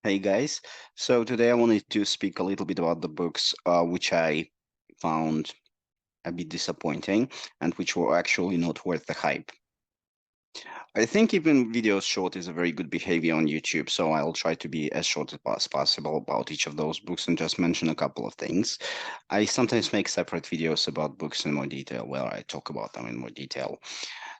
Hey guys, so today I wanted to speak a little bit about the books which I found a bit disappointing and which were actually not worth the hype. I think keeping videos short is a very good behavior on YouTube, so I'll try to be as short as possible about each of those books and just mention a couple of things. I sometimes make separate videos about books in more detail where I talk about them in more detail.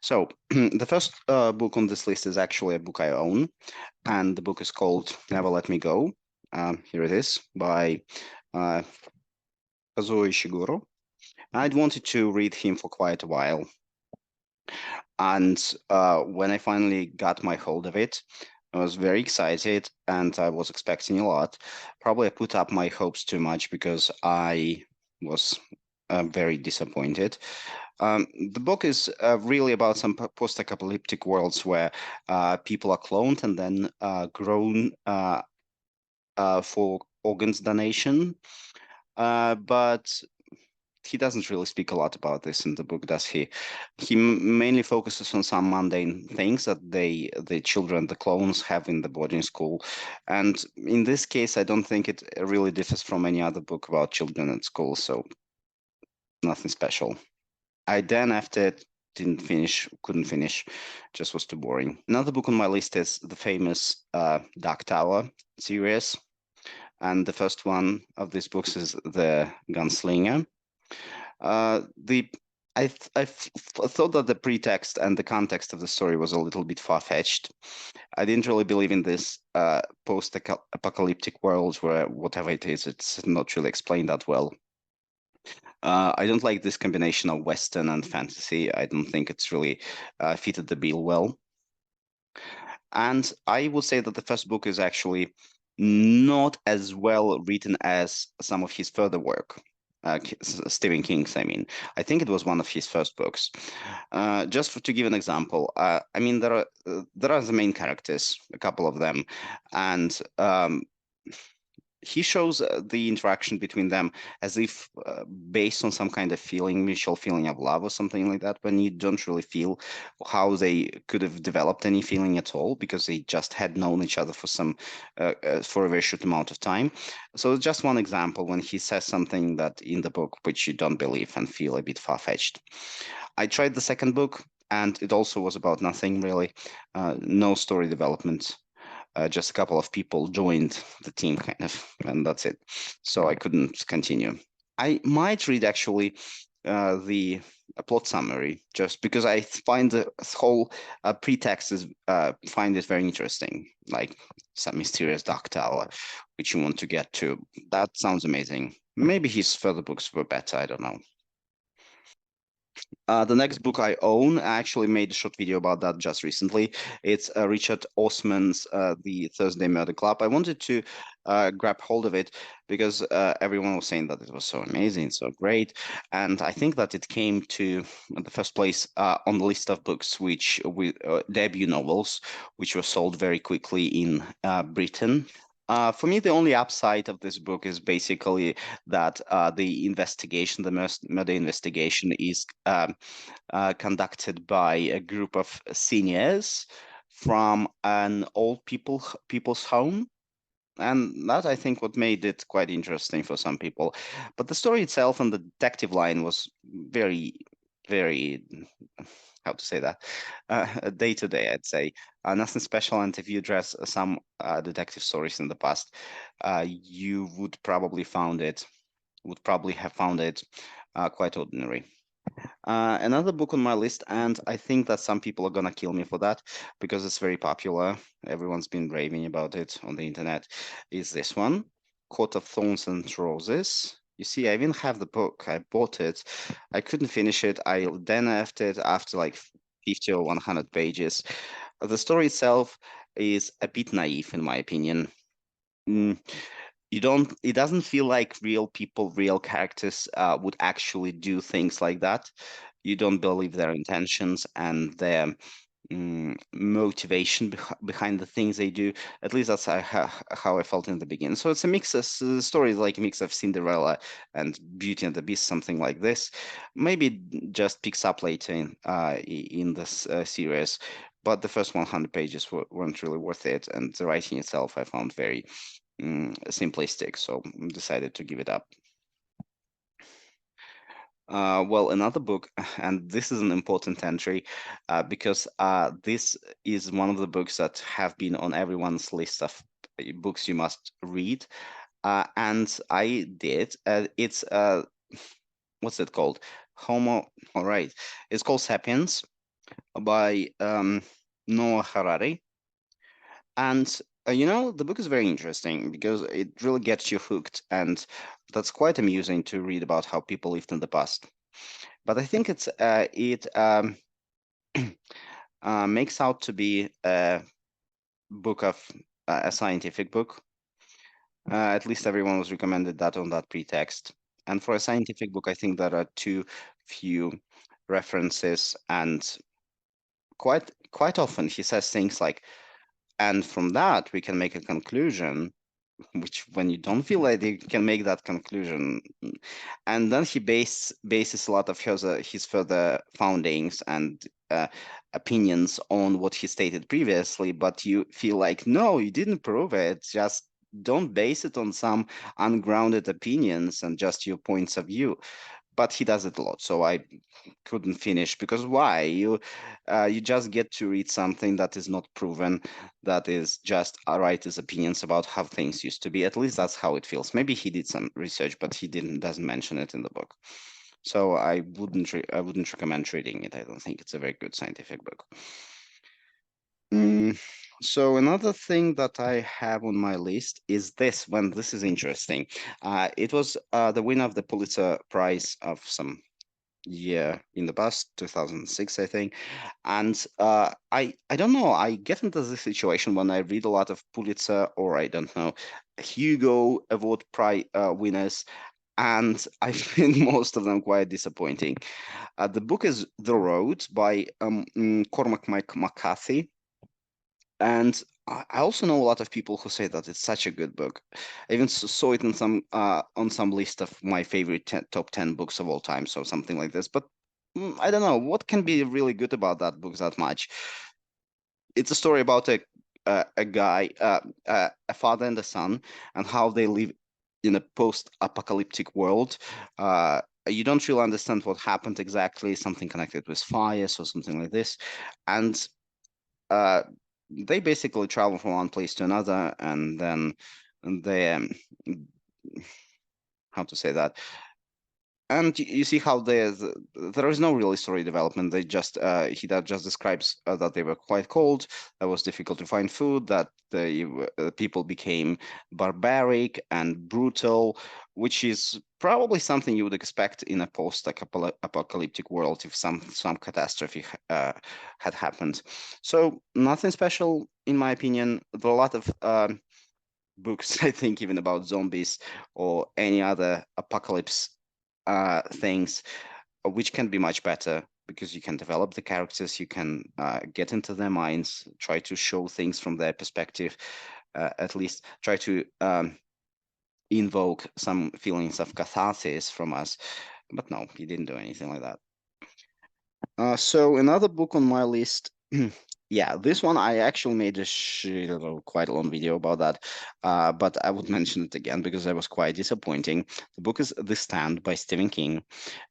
So, the first book on this list is actually a book I own, and the book is called Never Let Me Go. Here it is by uh, Kazuo Ishiguro. I'd wanted to read him for quite a while, and when I finally got my hold of it, I was very excited, and I was expecting a lot. Probably I put up my hopes too much because I was very disappointed. The book is really about some post-apocalyptic worlds where people are cloned and then grown for organs donation. But he doesn't really speak a lot about this in the book, does he? He mainly focuses on some mundane things that the children, the clones, have in the boarding school. And in this case, I don't think it really differs from any other book about children at school, so nothing special. I then, after it, couldn't finish, just was too boring. Another book on my list is the famous Dark Tower series. And the first one of these books is The Gunslinger. The I thought that the pretext and the context of the story was a little bit far-fetched. I didn't really believe in this post-apocalyptic world where whatever it is, it's not really explained that well. I don't like this combination of Western and fantasy. I don't think it's really fitted the bill well. And I would say that the first book is actually not as well written as some of his further work. Stephen King's, I mean. I think it was one of his first books. To give an example, I mean, there are the main characters, a couple of them, and he shows the interaction between them as if based on some kind of mutual feeling of love or something like that, when you don't really feel how they could have developed any feeling at all because they just had known each other for a very short amount of time. So just one example when he says something that in the book which you don't believe and feel a bit far-fetched. I tried the second book, and it also was about nothing really, no story development, just a couple of people joined the team, kind of, and that's it. So I couldn't continue. I might read actually the plot summary just because I find the whole pretext is find it very interesting, like some mysterious dark tower which you want to get to. That sounds amazing. Maybe his further books were better. I don't know. The next book I own, I actually made a short video about that just recently. It's Richard Osman's The Thursday Murder Club. I wanted to grab hold of it because everyone was saying that it was so amazing, so great. And I think that it came to the first place on the list of books which with debut novels, which were sold very quickly in Britain. For me, the only upside of this book is basically that the murder investigation is conducted by a group of seniors from an old people's home. And that I think what made it quite interesting for some people. But the story itself and the detective line was very, very, how to say that, day to day, I'd say. Nothing special. And if you address some detective stories in the past, you would probably have found it quite ordinary. Another book on my list, and I think that some people are gonna kill me for that because it's very popular. Everyone's been raving about it on the internet. Is this one, Court of Thorns and Roses? You see, I even have the book. I bought it. I couldn't finish it. I then left it after like 50 or 100 pages. The story itself is a bit naive, in my opinion. Mm, it doesn't feel like real people, real characters would actually do things like that. You don't believe their intentions and their motivation behind the things they do. At least that's how I felt in the beginning. So it's a mix of stories, like a mix of Cinderella and Beauty and the Beast, something like this. Maybe just picks up later in this series. but the first 100 pages weren't really worth it, and the writing itself I found very simplistic, so decided to give it up. Well, another book, and this is an important entry because this is one of the books that have been on everyone's list of books you must read, and I did. It's what's it called? Homo. All right, it's called *Sapiens* by Noah Harari, and the book is very interesting because it really gets you hooked, and that's quite amusing to read about how people lived in the past. But I think it makes out to be a book of a scientific book. At least everyone was recommended that on that pretext. And for a scientific book, I think there are too few references, and quite often he says things like, "And from that we can make a conclusion," which when you don't feel like you can make that conclusion, and then he bases a lot of his further foundings and opinions on what he stated previously, but you feel like, no, you didn't prove it, just don't base it on some ungrounded opinions and just your points of view. But he does it a lot, so I couldn't finish, because why? You just get to read something that is not proven, that is just writer's opinions about how things used to be. At least that's how it feels. Maybe he did some research, but he doesn't mention it in the book. So I wouldn't recommend reading it. I don't think it's a very good scientific book. So another thing that I have on my list is this one. This is interesting. It was the winner of the Pulitzer Prize of some year in the past, 2006, I think. And I don't know. I get into this situation when I read a lot of Pulitzer, or I don't know, Hugo Award Prize winners, and I find most of them quite disappointing. The book is The Road by Cormac McCarthy. And I also know a lot of people who say that it's such a good book. I even saw it on some list of my favorite top 10 books of all time, so something like this. But I don't know what can be really good about that book that much. It's a story about a guy, a father and a son, and how they live in a post-apocalyptic world. You don't really understand what happened exactly, something connected with fires or something like this, and uh, they basically travel from one place to another, and then they how to say that, and you see how there is no really story development. They just that just describes that they were quite cold, that was difficult to find food, that the people became barbaric and brutal, which is probably something you would expect in a post-apocalyptic world if some catastrophe had happened. So nothing special in my opinion. There are a lot of books, I think, even about zombies or any other apocalypse things, which can be much better because you can develop the characters, you can get into their minds, try to show things from their perspective, at least try to invoke some feelings of catharsis from us. But no, he didn't do anything like that. So another book on my list. Yeah, this one I actually made quite a long video about that, but I would mention it again because it was quite disappointing. The book is The Stand by Stephen King,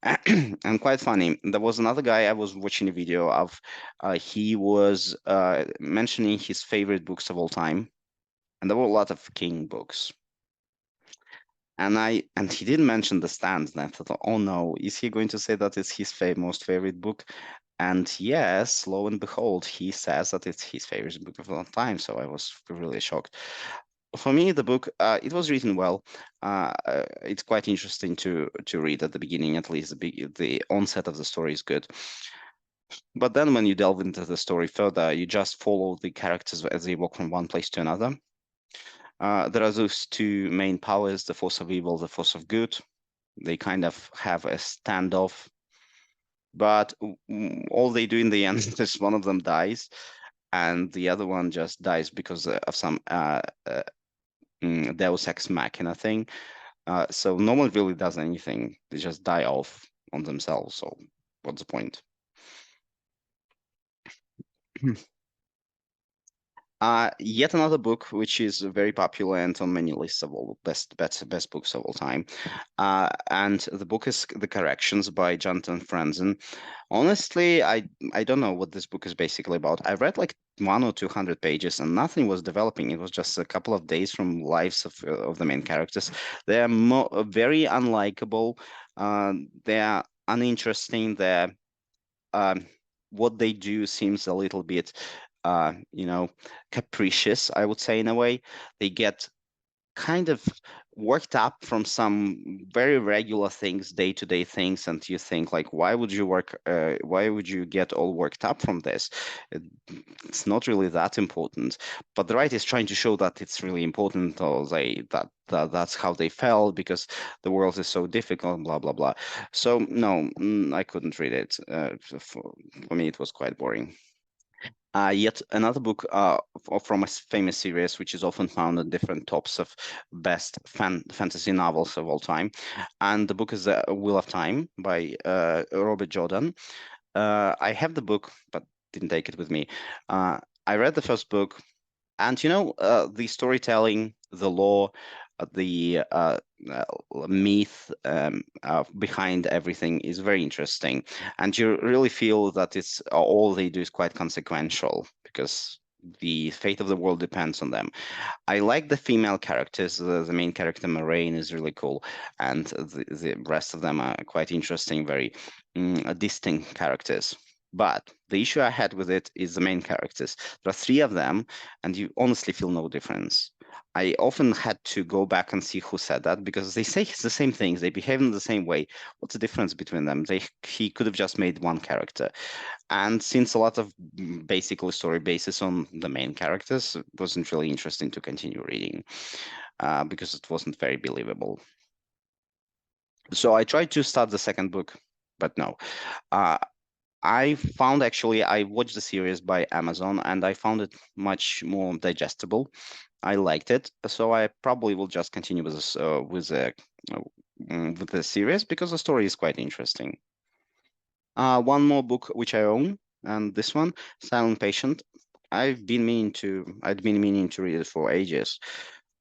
and quite funny. There was another guy I was watching a video of. He was mentioning his favorite books of all time, and there were a lot of King books. And he didn't mention The Stand, and I thought, oh no, is he going to say that it's his most favorite book? And yes, lo and behold, he says that it's his favorite book of all time. So I was really shocked. For me, the book it was written well. It's quite interesting to read at the beginning, at least. The onset of the story is good. But then when you delve into the story further, you just follow the characters as they walk from one place to another. There are those two main powers, the force of evil, the force of good. They kind of have a standoff, but all they do in the end is one of them dies, and the other one just dies because of some Deus Ex Machina thing. So no one really does anything; they just die off on themselves. So what's the point? Yet another book which is very popular and on many lists of all best books of all time. And the book is The Corrections by Jonathan Franzen. Honestly, I don't know what this book is basically about. I read like 100 or 200 pages and nothing was developing. It was just a couple of days from lives of the main characters. They are very unlikable. They are uninteresting. They're um, what they do seems a little bit, capricious, I would say, in a way. They get kind of worked up from some very regular things, day-to-day things, and you think like, why would you get all worked up from this? It's not really that important, but the writer is trying to show that it's really important, or that's how they felt because the world is so difficult, blah blah blah. So no, I couldn't read it. For me, it was quite boring. Yet another book from a famous series, which is often found at different tops of best fantasy novels of all time. And the book is Wheel of Time by Robert Jordan. I have the book, but didn't take it with me. I read the first book, and the storytelling, the lore, the myth behind everything is very interesting, and you really feel that it's all they do is quite consequential because the fate of the world depends on them. I like the female characters. The main character Moraine is really cool, and the rest of them are quite interesting, very distinct characters. But the issue I had with it is the main characters. There are three of them, and you honestly feel no difference. I often had to go back and see who said that because they say the same things, they behave in the same way. What's the difference between them? He could have just made one character. And since a lot of basically story basis on the main characters, it wasn't really interesting to continue reading because it wasn't very believable. So I tried to start the second book, but no. Uh, I watched the series by Amazon and I found it much more digestible. I liked it, so I probably will just continue with this with the series because the story is quite interesting. One more book which I own, and this one, Silent Patient. I'd been meaning to read it for ages.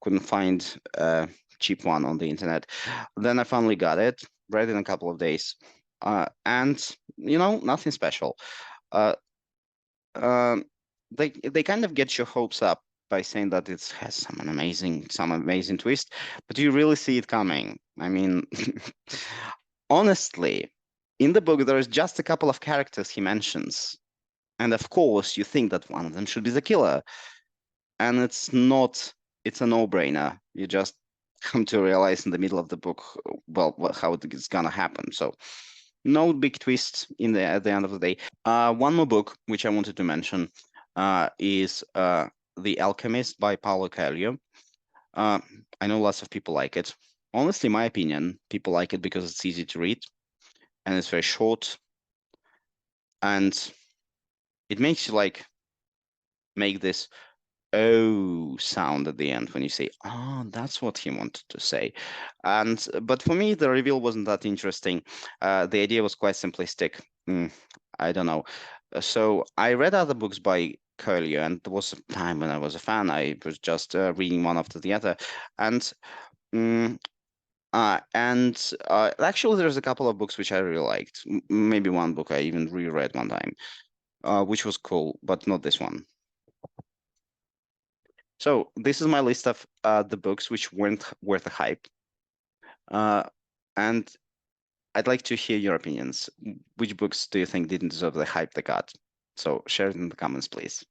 Couldn't find a cheap one on the internet. Then I finally got it, read it in a couple of days, and nothing special. Uh, um, they kind of get your hopes up by saying that it has some amazing twist, but you really see it coming. I mean, honestly, in the book there is just a couple of characters he mentions, and of course you think that one of them should be the killer, and it's not. It's a no-brainer. You just come to realize in the middle of the book, well, how it's gonna happen. So no big twist at the end of the day. One more book which I wanted to mention is The Alchemist by Paulo Coelho. I know lots of people like it. Honestly, my opinion, people like it because it's easy to read and it's very short, and it makes you like make this oh sound at the end when you say, oh, that's what he wanted to say. But for me, the reveal wasn't that interesting. The idea was quite simplistic. I don't know. So I read other books by Coelho, and there was a time when I was a fan. I was just reading one after the other, and mm, actually, there's a couple of books which I really liked. Maybe one book I even reread one time, which was cool, but not this one. So this is my list of the books which weren't worth the hype. And I'd like to hear your opinions. Which books do you think didn't deserve the hype they got? So share it in the comments, please.